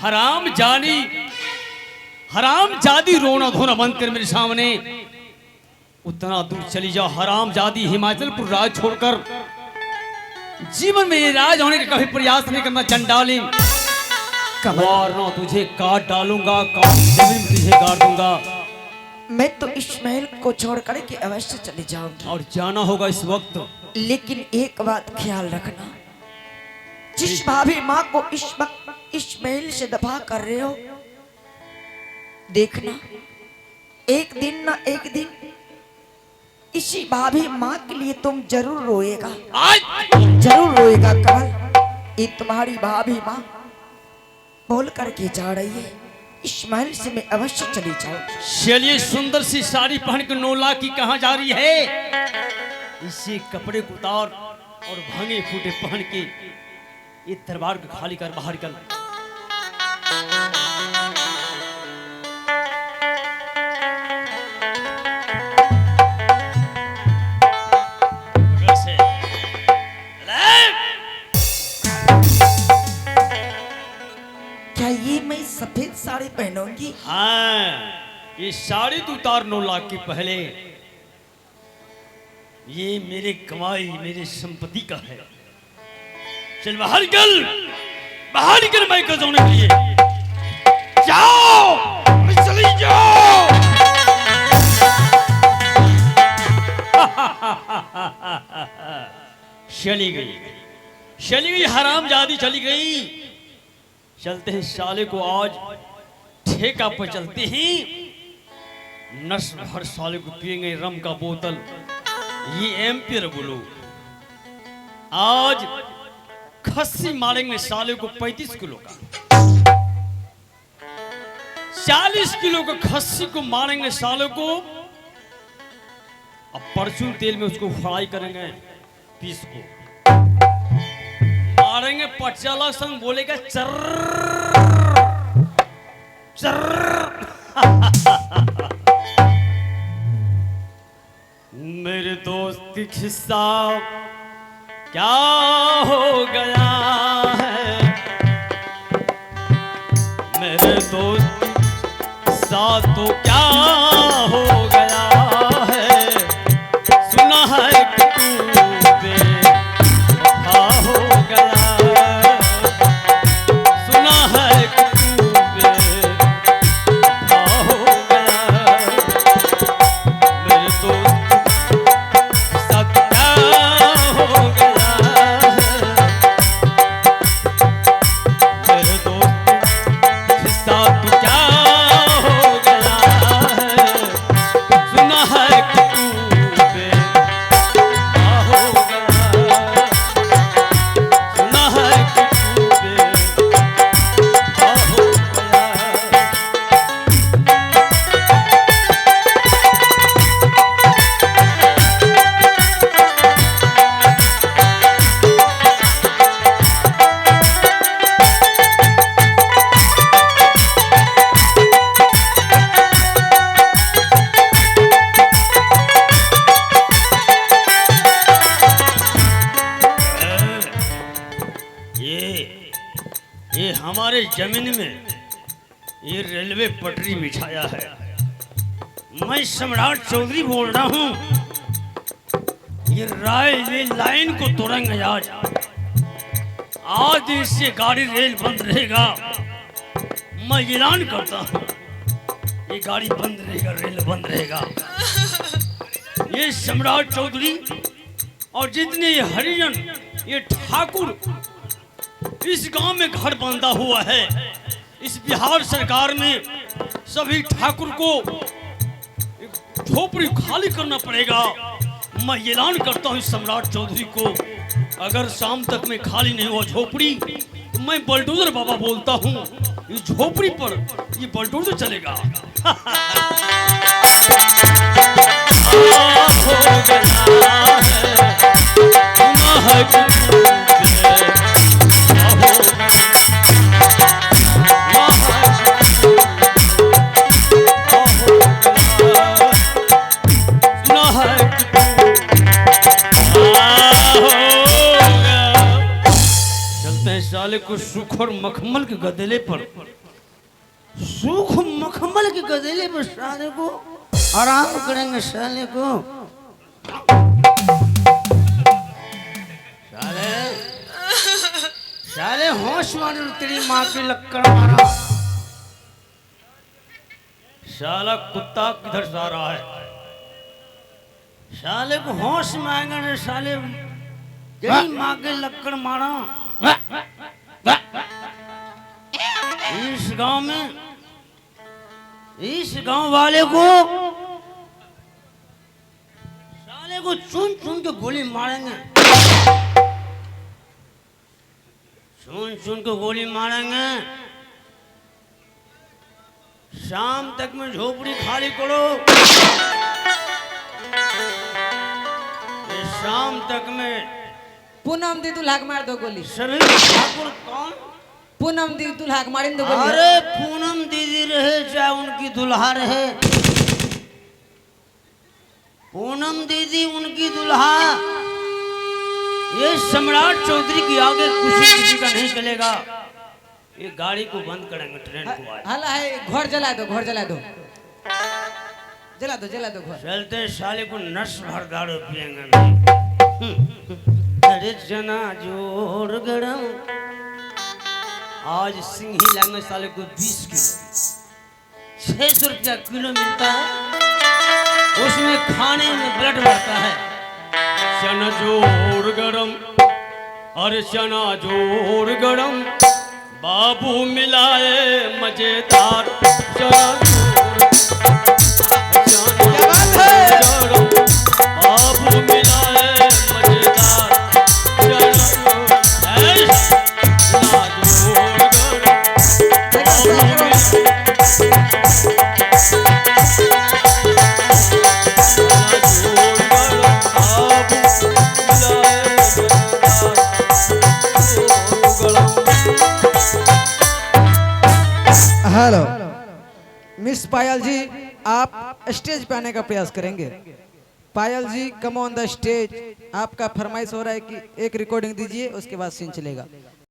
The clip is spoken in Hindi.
हराम जादी रोना धोना बंद कर मेरे सामने। उतना दूर चली जाओ हराम जादी, हिमाचलपुर राज छोड़कर। जीवन में ये राज होने का कभी प्रयास नहीं करना चंडाली। वरना तुझे काट डालूंगा, काट जमीन में तुझे गाड़ दूंगा। मैं तो इस महल को छोड़ कर के अवश्य चले जाऊंगी और जाना होगा इस वक्त। लेकिन एक बात ख्याल रखना, जिस भाभी माँ को इस वक्त इस महल से दफा कर रहे हो, देखना एक दिन ना एक दिन इसी भाभी माँ के लिए तुम जरूर रोएगा, जरूर रोएगा। कमल, ये तुम्हारी भाभी माँ बोल करके जा रही है, इस महल से मैं अवश्य चली जाऊंगी। चलिए, सुंदर सी साड़ी पहन के 9 लाख की कहाँ जा रही है? इसी कपड़े को उतार और भांगे फूटे पहन के ये दरबार को खाली कर बाहर निकल। क्या ये मैं सफेद साड़ी पहनूंगी? हाँ, ये साड़ी तू उतार 9 लाख की पहले। ये मेरे कमाई, मेरे संपत्ति का है। चल बाहर निकल, बाहर निकल, मैं कर जाने के लिए। जाओ, चली जाओ। चली गई हरामजादी, चली गई। चलते हैं साले को आज ठेका पर चलते ही नस भर साले को पिएंगे रम का बोतल। ये एम्पियर बोलो, आज खस्सी मारेंगे साले को 35 किलो का, 40 किलो का खस्सी को मारेंगे साले को। अब परचून तेल में उसको फ्राई करेंगे, पीस को मारेंगे पचाला संग, बोलेगा चर्र चर्र। मेरे दोस्त की खिस्सा क्या हो गया है, मेरे दोस्त की साथ तो क्या हो गया है। सुना है कि तू बेवफा हो गया, सुना है कि तू बेवफा हो गया। मेरे दोस्त के साथ क्या हो गया है, मेरे दोस्त के साथ क्या हो गया है। सुना है कि तू बेवफा हो गया, सुना है कि तू बेवफा हो गया। ये हमारे जमीन में ये रेलवे पटरी बिछाया है। मैं सम्राट चौधरी बोल रहा हूँ। ये रेलवे लाइन को तोड़ेंगे आज। आज इससे गाड़ी रेल बंद रहेगा। मैं ऐलान करता हूँ, ये गाड़ी बंद रहेगा, रेल बंद रहेगा। ये सम्राट चौधरी और जितने ये हरिजन, ये ठाकुर इस गांव में घर बांधा हुआ है। इस बिहार सरकार में सभी ठाकुर को झोपड़ी खाली करना पड़ेगा। मैं ऐलान करता हूँ सम्राट चौधरी को, अगर शाम तक में खाली नहीं हुआ झोपड़ी तो मैं बलडोजर बाबा बोलता हूँ, इस झोपड़ी पर ये बलडोजर चलेगा। चलते हैं साले को सुख और मखमल के गदेले पर। सूख मखमल की गदेले पर साले को आराम करेंगे साले को। साले साले होश मारो तेरी माँ की लक्कड़ मारा। साला कुत्ता किधर से आ रहा है? साले को होश में आएगा रे साले, तेरी माँ के लक्कड़ मारा। इस गांव वाले को साले को चुन चुन के गोली मारेंगे, चुन चुन के गोली मारेंगे। शाम तक में झोपड़ी खाली करो, शाम तक में पूनम दी दुल्हा के मार दो गोली। सभी ठाकुर कौन? पूनम दी दुल्हा के मारिन दो गोली। अरे पूनम दीदी रहे चाहे उनकी दुल्हा रहे, पूनम दीदी उनकी दुल्हा, ये सम्राट चौधरी की आगे कुछ किसी का नहीं चलेगा। ये गाड़ी को बंद करेंगे, ट्रेन को आए। हला है, घर जला दो, घर जला दो, जला दो, जला दो घर। चलते साले को नस भर दारू पियेंगे। अरे जना जोर गरम, आज सिंही लाएंगे साले को 20 किलो, 600 रुपया किलो मिलता है, उसमें खाने में ब्लड बढ़ता है। चना जोर गरम, अरे चना जोर गरम, बाबू मिलाए मजेदार। चना जोर, बाबू मिलाए मजेदार। हेलो मिस पायल जी, आप स्टेज पे आने का प्रयास करेंगे। पायल जी कम ऑन द स्टेज। आपका फरमाइश हो रहा है कि एक रिकॉर्डिंग दीजिए, उसके बाद सीन चलेगा।